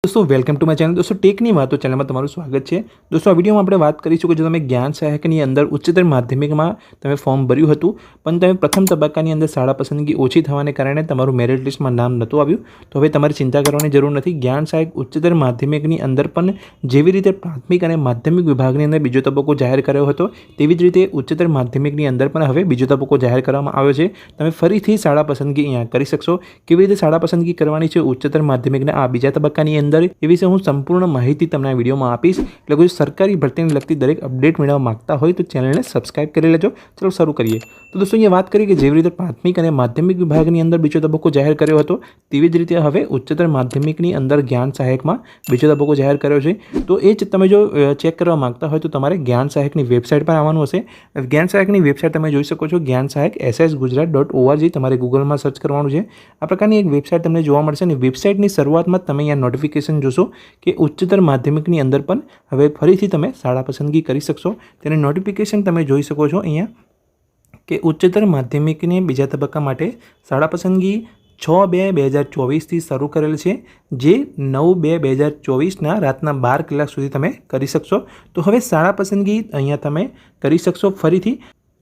दोस्तों welcome to my channel. दोस्तों टेकनी वातो चैनल में तमारुं स्वागत है। दोस्तों आ विडियो में आपणे बात करीशुं कि जो तमे ज्ञान सहायकनी अंदर उच्चतर माध्यमिक में तमे फॉर्म भर्युं हतुं पण तमे प्रथम तबक्कानी अंदर शाळा पसंदगी ओછી थवाने कारणे तमारुं मेरिट लिस्ट में नाम नहोतुं आव्युं। तो हवे तमारे चिंता करवानी जरूर नथी। ज्ञान सहायक उच्चतर माध्यमिकनी अंदर पण जेवी रीते प्राथमिक अने माध्यमिक विभागनी अंदर बीजो तबक्को जाहेर कर्यो हतो तेवी ज रीते उच्चतर माध्यमिकनी अंदर पण हवे बीजो तबक्को जाहेर करवामां आव्यो छे। तमे फरीथी शाळा पसंदगी अहींया करी शकशो। केवी रीते शाळा पसंदगी करवानी छे उच्चतर माध्यमिकना आ बीजा तबक्कानी अंदर ए विषे हूँ संपूर्ण माहिती तमने आ विडियो में आपीश। એટલે કોઈ સરકારી ભરતીને લગતી દરેક અપડેટ મેળવવા માંગતા હોય તો ચેનલને સબસ્ક્રાઇબ કરી લેજો। ચલો શરૂ કરીએ। તો દોસ્તો અહીંયા વાત કરીએ કે જેવી રીતે પ્રાથમિક અને માધ્યમિક વિભાગની અંદર બીજો તબક્કો જાહેર કર્યો હતો તેવી જ રીતે હવે ઉચ્ચતર માધ્યમિકની અંદર જ્ઞાન સહાયકમાં બીજો તબક્કો જાહેર કર્યો છે। તો એ જ તમે જો ચેક કરવા માંગતા હોય તો તમારે જ્ઞાન સહાયકની વેબસાઇટ પર આવવાનું હશે। જ્ઞાન સહાયકની વેબસાઇટ તમે જોઈ શકો છો જ્ઞાન સહાયક ssgujarat.org તમારે ગૂગલમાં સર્ચ કરવાનું છે। આ પ્રકારની એક વેબસાઇટ તમને જોવા મળશે અને વેબસાઇટની શરૂઆતમાં તમે અહીંયા નોટિફિકેશન જોશો कि उच्चतर माध्यमिकनी अंदर पण हवे फरीथी तमे शाळा पसंदगी करी शकशो। तेने नोटिफिकेशन तमे जोई शको छो अहींया कि उच्चतर माध्यमिकने बीजा तबक्का माटे शाळा पसंदगी 6/2/2024 थी शरू करेल छे जे 9/2/2024 रातना 12 कलाक सुधी तमे करी शकशो। तो हवे शाळा पसंदगी अहींया तमे करी शकशो फरीथी।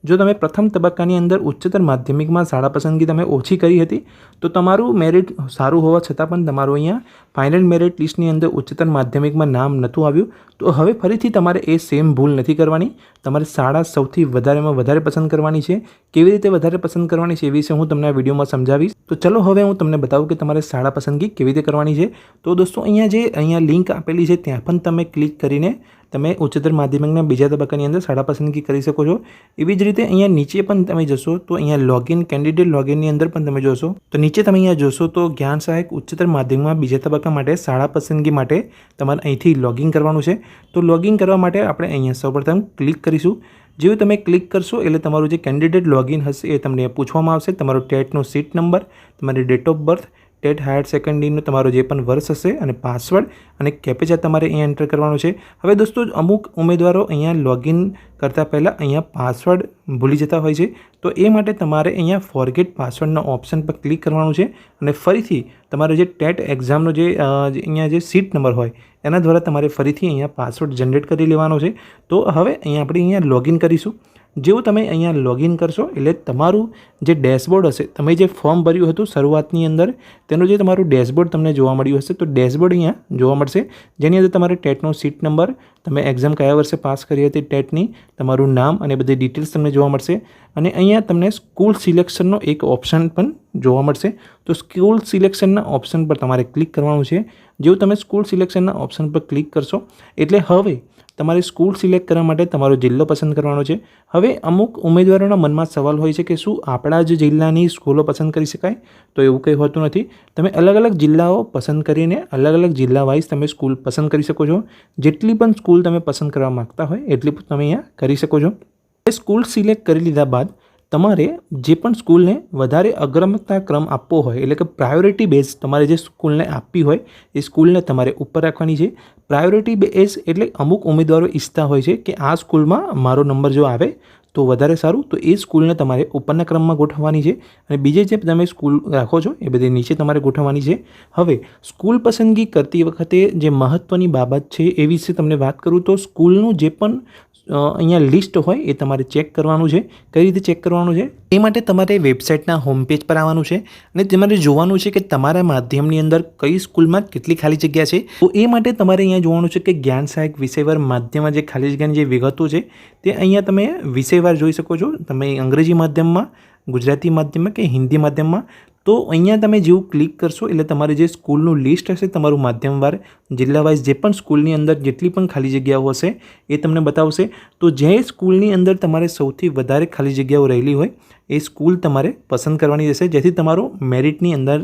जो तमे प्रथम तबक्कानी अंदर उच्चतर माध्यमिक में शाळा पसंदगी तमे ओછી करी हती तो तमारुं मेरिट सारूं होवा छतां पण तमारुं अहींया फाइनल मेरिट लिस्टनी अंदर उच्चतर माध्यमिक में नाम नहोतुं आव्युं। तो हवे फरीथी तमारे ए सेम भूल नथी करवानी। तमारे शाळा सौथी वधारेमां वधारे पसंद करवानी छे। केवी रीते वधारे पसंद करवानी छे ए विषे हूँ तमने आ विडियो में समजावीश। तो चलो हवे हूँ तमने बतावुं कि तमारे शाळा पसंदगी केवी रीते करवानी छे। तो दोस्तों अहींया लिंक आपेली छे त्यां पण तमे क्लिक करीने તમે ઉચ્ચતર માધ્યમિકના બીજા તબક્કાની અંદર શાળા પસંદગી કરી શકો છો। એવી જ રીતે અહીંયા નીચે પણ તમે જશો તો અહીંયા લોગિન કેન્ડિડેટ લોગિનની અંદર પણ તમે જોશો તો નીચે તમે અહીંયા જોશો તો જ્ઞાન સહાયક ઉચ્ચતર માધ્યમિકમાં બીજા તબક્કા માટે શાળા પસંદગી માટે તમારે અહીંથી લોગિન કરવાનું છે। તો લોગિન કરવા માટે આપણે અહીંયા સૌપ્રથમ ક્લિક કરીશું। જેવું તમે ક્લિક કરશો એટલે તમારું જે કેન્ડિડેટ લોગિન હશે એ તમને પૂછવામાં આવશે। તમારો ટેટનો સીટ નંબર, તમારી date of birth, TET higher सेकंडरीनो तमारो जे पण वर्ष हशे अने पासवर्ड अने कैप्चा तमारे अहींया एंटर करवानो छे। हवे दोस्तों अमुक उमेदवारो अहींया लॉगिन करता पहला अहींया पासवर्ड भूली जता होय छे तो ए माटे तमारे अहींया फॉरगेट पासवर्डनो ऑप्शन पर क्लिक करवानुं छे अने फरीथी तमारो जे टेट एक्जामनो जे अहींया जे सीट नंबर होय एना द्वारा तमारे फरीथी अहींया पासवर्ड जनरेट करी लेवानो छे। तो हवे अहींया आपणे अहींया लॉगिन करीशुं। जेवुं तमे अहींया लॉगिन करशो एटले तमारुं जे डैशबोर्ड हशे तमे जे फॉर्म भर्युं हतुं शरूआतनी अंदर तेनो जे तमारुं डैशबोर्ड तमने जोवा मळ्युं हशे तो डैशबोर्ड अहींया जोवा मळशे जेनी अंदर तमारे टेटनो सीट नंबर, तमे एक्जाम कया वर्षे पास करी हती टेटनी, तमारुं नाम अने बधी डिटेल्स तमने जोवा मळशे अने अहींया तमने स्कूल सिलेक्शननो एक ऑप्शन पण जोवा मळशे। तो स्कूल सिलेक्शनना ऑप्शन पर तमारे क्लिक करवानुं छे। जेवुं तमे स्कूल सिलेक्शनना ऑप्शन पर क्लिक करशो एटले हवे તમારે સ્કૂલ સિલેક્ટ કરવા માટે તમારો જિલ્લો પસંદ કરવાનો છે। હવે અમુક ઉમેદવારોના મનમાં સવાલ હોય છે કે શું આપણા જ જિલ્લાની સ્કૂલો પસંદ કરી શકાય? તો એવું કંઈ હોતું નથી। તમે અલગ અલગ જિલ્લાઓ પસંદ કરીને અલગ અલગ જિલ્લા વાઇઝ તમે સ્કૂલ પસંદ કરી શકો છો। જેટલી પણ સ્કૂલ તમે પસંદ કરવા માગતા હોય એટલી તમે અહીંયા કરી શકો છો। એ સ્કૂલ સિલેક્ટ કરી લીધા બાદ તમારે જે પણ સ્કૂલને વધારે અગ્રતા ક્રમ આપવો હોય એટલે કે પ્રાયોરિટી બેઝ તમારે જે સ્કૂલને આપવી હોય એ સ્કૂલને તમારે ઉપર રાખવાની છે। પ્રાયોરિટી બેઝ એટલે અમુક ઉમેદવારો ઈચ્છતા હોય છે કે આ સ્કૂલમાં મારો નંબર જો આવે તો વધારે સારું તો એ સ્કૂલને તમારે ઉપરના ક્રમમાં ગોઠવવાની છે અને બીજે જે તમે સ્કૂલ રાખો છો એ બધી નીચે તમારે ગોઠવવાની છે। હવે સ્કૂલ પસંદગી કરતી વખતે જે મહત્ત્વની બાબત છે એ વિશે તમને વાત કરું તો સ્કૂલનું જે પણ અહીંયા લિસ્ટ હોય એ તમારે ચેક કરવાનું છે। કઈ રીતે ચેક કરવાનું છે એ માટે તમારે વેબસાઇટના હોમ પેજ પર આવવાનું છે અને તમારે જોવાનું છે કે તમારા માધ્યમની અંદર કઈ સ્કૂલમાં કેટલી ખાલી જગ્યા છે। તો એ માટે તમારે અહીંયા જોવાનું છે કે જ્ઞાન સહાયક વિષયવાર માધ્યમમાં જે ખાલી જગ્યાની જે વિગતો છે તે અહીંયા તમે વિષયવાર જોઈ શકો છો। તમે અંગ્રેજી માધ્યમમાં, ગુજરાતી માધ્યમમાં કે હિન્દી માધ્યમમાં તો અહીંયા તમે જેવું ક્લિક કરશો એટલે તમારે જે સ્કૂલનું લિસ્ટ હશે તમારું માધ્યમવાર જિલ્લા વાઇઝ જે પણ સ્કૂલની અંદર જેટલી પણ ખાલી જગ્યાઓ હશે એ તમને બતાવશે। તો જે સ્કૂલની અંદર તમારે સૌથી વધારે ખાલી જગ્યાઓ રહેલી હોય એ સ્કૂલ તમારે પસંદ કરવાની રહેશે જેથી તમારો મેરિટની અંદર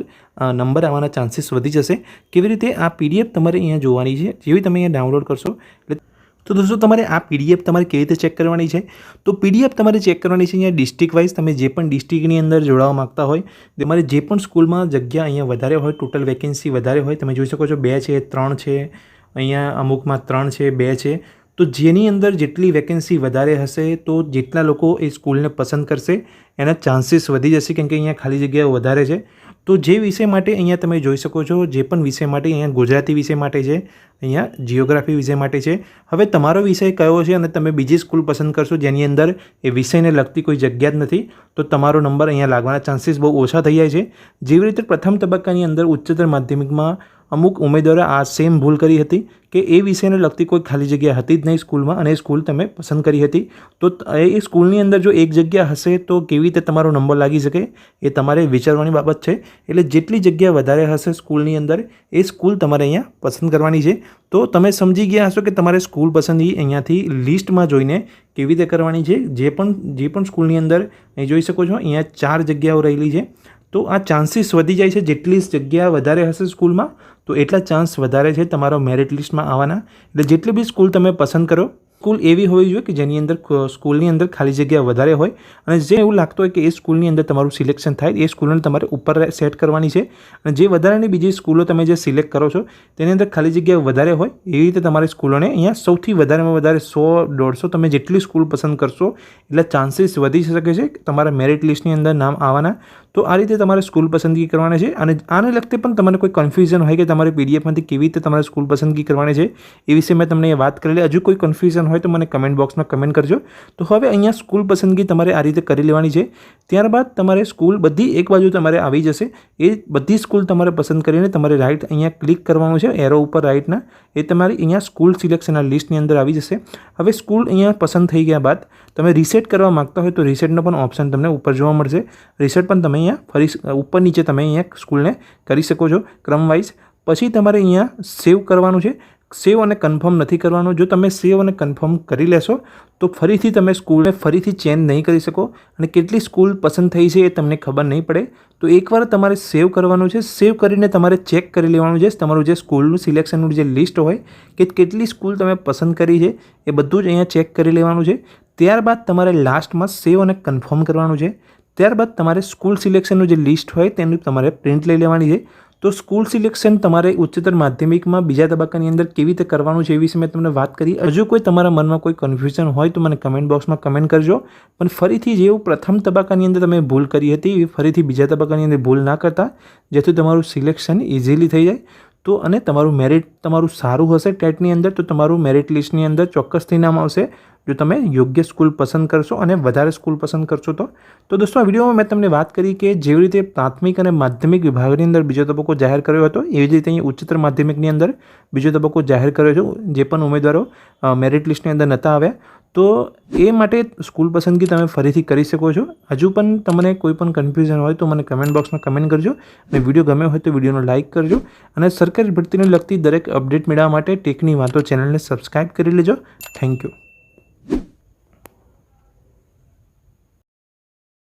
નંબર આવવાના ચાન્સીસ વધી જશે। કેવી રીતે આ પીડીએફ તમારે અહીંયા જોવાની છે જેવી તમે અહીંયા ડાઉનલોડ કરશો એટલે तो दोस्तों तमारे आ पीडीएफ तमारे केवी रीते चेक करवानी है तो पीडीएफ तमारे चेक करवानी है अहींया डिस्ट्रिक्ट वाइज तमे जे पण डिस्ट्रिक्टनी अंदर जोड़ावा मांगता होय तमारे जे पण स्कूलमां जग्या अहींया वधारे होय टोटल वेकेन्सी वधारे होय तमे जोई शको छो 2 છે 3 છે अहींया अमुकमां 3 છે 2 છે तो जेनी अंदर जेटली वेकेन्सी वधारे हशे तो जेटला लोको ए स्कूलने पसंद करशे एना चांसीस वधी जशे केम के अहींया खाली जग्याओ वधारे छे। તો જે વિષય માટે અહીંયા તમે જોઈ શકો છો, જે પણ વિષય માટે અહીંયા ગુજરાતી વિષય માટે છે, અહીંયા જિયોગ્રાફી વિષય માટે છે. હવે તમારો વિષય કયો છે અને તમે બીજી સ્કૂલ પસંદ કરશો જેની અંદર એ વિષયને લગતી કોઈ જગ્યા જ નથી, તો તમારો નંબર અહીંયા લાગવાના ચાન્સીસ બહુ ઓછા થઈ જાય છે. જેવી રીતે પ્રથમ તબક્કાની અંદર ઉચ્ચતર માધ્યમિકમાં અમુક ઉમેદવારોએ આ સેમ ભૂલ કરી હતી કે એ વિષયને લગતી કોઈ ખાલી જગ્યા હતી જ નહીં સ્કૂલમાં અને એ સ્કૂલ તમે પસંદ કરી હતી. તો એ સ્કૂલની અંદર જો એક જગ્યા હશે તો કેવી રીતે તમારો નંબર લાગી શકે એ તમારે વિચારવાની બાબત છે. એટલે જેટલી જગ્યા વધારે હશે સ્કૂલની અંદર એ સ્કૂલ તમારે અહીંયા પસંદ કરવાની છે. તો તમે સમજી ગયા હશો કે તમારે સ્કૂલ પસંદગી અહીંયાથી લિસ્ટમાં જોઈને કેવી રીતે કરવાની છે. જે પણ સ્કૂલની અંદર અહીં જોઈ શકો છો અહીંયા 4 જગ્યાઓ રહેલી છે. તો આ ચાન્સીસ વધી જાય છે. જેટલી જગ્યા વધારે હશે સ્કૂલમાં તો એટલા ચાન્સ વધારે છે તમારો મેરિટ લિસ્ટમાં આવવાના. એટલે જેટલી બી સ્કૂલ તમે પસંદ કરો, સ્કૂલ એવી હોવી જોઈએ કે જેની અંદર સ્કૂલની અંદર ખાલી જગ્યા વધારે હોય અને જે એવું લાગતું હોય કે એ સ્કૂલની અંદર તમારું સિલેક્શન થાય એ સ્કૂલને તમારે ઉપર સેટ કરવાની છે. અને જે વધારાની બીજી સ્કૂલો તમે જે સિલેક્ટ કરો છો તેની અંદર ખાલી જગ્યા વધારે હોય એવી રીતે તમારી સ્કૂલોને અહીંયા સૌથી વધારેમાં વધારે 100-150 તમે જેટલી સ્કૂલ પસંદ કરશો એટલે ચાન્સીસ વધી શકે છે તમારા મેરિટ લિસ્ટની અંદર નામ આવવાના. તો આ રીતે તમારે સ્કૂલ પસંદગી કરવાની છે. અને આને લગતે પણ તમને કોઈ કન્ફ્યુઝન હોય કે તમારે પીડીએફમાંથી કેવી રીતે તમારે સ્કૂલ પસંદગી કરવાની છે એ વિશે મેં તમને વાત કરેલી. હજુ કોઈ કન્ફ્યુઝન હોય તો મને કમેન્ટ બોક્સમાં કમેન્ટ કરજો. તો હવે અહીંયા સ્કૂલ પસંદગી તમારે આ રીતે કરી લેવાની છે. ત્યારબાદ તમારે સ્કૂલ બધી એક બાજુ તમારે આવી જશે. એ બધી સ્કૂલ તમારે પસંદ કરીને તમારે રાઈટ અહીંયા ક્લિક કરવાનું છે એરો ઉપર રાઈટના. એ તમારી અહીંયા સ્કૂલ સિલેક્શનના લિસ્ટની અંદર આવી જશે. હવે સ્કૂલ અહીંયા પસંદ થઈ ગયા બાદ તમે રીસેટ કરવા માગતા હોય તો રીસેટનો પણ ઓપ્શન તમને ઉપર જોવા મળશે. રીસેટ પણ તમે અહીંયા ફરી ઉપર નીચે તમે અહીંયા સ્કૂલને કરી શકો છો ક્રમવાઇઝ. પછી તમારે અહીંયા સેવ કરવાનું છે. સેવ અને કન્ફર્મ નથી કરવાનું. જો તમે સેવ અને કન્ફર્મ કરી લેશો તો ફરીથી તમે સ્કૂલને ફરીથી ચેન્જ નહીં કરી શકો અને કેટલી સ્કૂલ પસંદ થઈ છે એ તમને ખબર નહીં પડે. તો એકવાર તમારે સેવ કરવાનું છે. સેવ કરીને તમારે ચેક કરી લેવાનું છે તમારું જે સ્કૂલનું સિલેક્શનનું જે લિસ્ટ હોય કે કેટલી સ્કૂલ તમે પસંદ કરી છે એ બધું જ અહીંયા ચેક કરી લેવાનું છે. ત્યારબાદ તમારે લાસ્ટમાં સેવ અને કન્ફર્મ કરવાનું છે. ત્યારબાદ તમારે સ્કૂલ સિલેક્શનનું જે લિસ્ટ હોય તેનું તમારે પ્રિન્ટ લઈ લેવાની છે. તો સ્કૂલ સિલેક્શન તમારે ઉચ્ચતર માધ્યમિકમાં બીજા તબક્કાની અંદર કેવી રીતે કરવાનું છે એ વિશે મેં તમને વાત કરી. હજુ કોઈ તમારા મનમાં કોઈ કન્ફ્યુઝન હોય તો મને કમેન્ટ બોક્સમાં કમેન્ટ કરજો. પણ ફરીથી જેવું પ્રથમ તબક્કાની અંદર તમે ભૂલ કરી હતી એ ફરીથી બીજા તબક્કાની અંદર ભૂલ ના કરતા, જેથી તમારું સિલેક્શન ઇઝીલી થઈ જાય. તો અને તમારું મેરિટ તમારું સારું હશે ટેટની અંદર તો તમારું મેરિટ લિસ્ટની અંદર ચોક્કસથી નામ આવશે જો તમે યોગ્ય સ્કૂલ પસંદ કરશો અને વધારે સ્કૂલ પસંદ કરશો તો. તો દોસ્તો આ વિડીયોમાં મેં તમને વાત કરી કે જેવી રીતે પ્રાથમિક અને માધ્યમિક વિભાગની અંદર બીજો તબક્કો જાહેર કર્યો હતો એવી જ રીતે અહીં ઉચ્ચતર માધ્યમિકની અંદર બીજો તબક્કો જાહેર કર્યો છે. જે પણ ઉમેદવારો મેરિટ લિસ્ટની અંદર નહોતા આવ્યા તો એ માટે સ્કૂલ પસંદગી તમે ફરીથી કરી શકો છો. હજુ પણ તમને કોઈ પણ કન્ફ્યુઝન હોય તો મને કમેન્ટ બોક્સમાં કમેન્ટ કરજો. અને વિડીયો ગમ્યો હોય તો વિડીયોને લાઇક કરજો. અને સરકારી ભરતીને લગતી દરેક અપડેટ મેળવવા માટે ટેકની વાતો ચેનલને સબસ્ક્રાઈબ કરી લેજો. Thank you.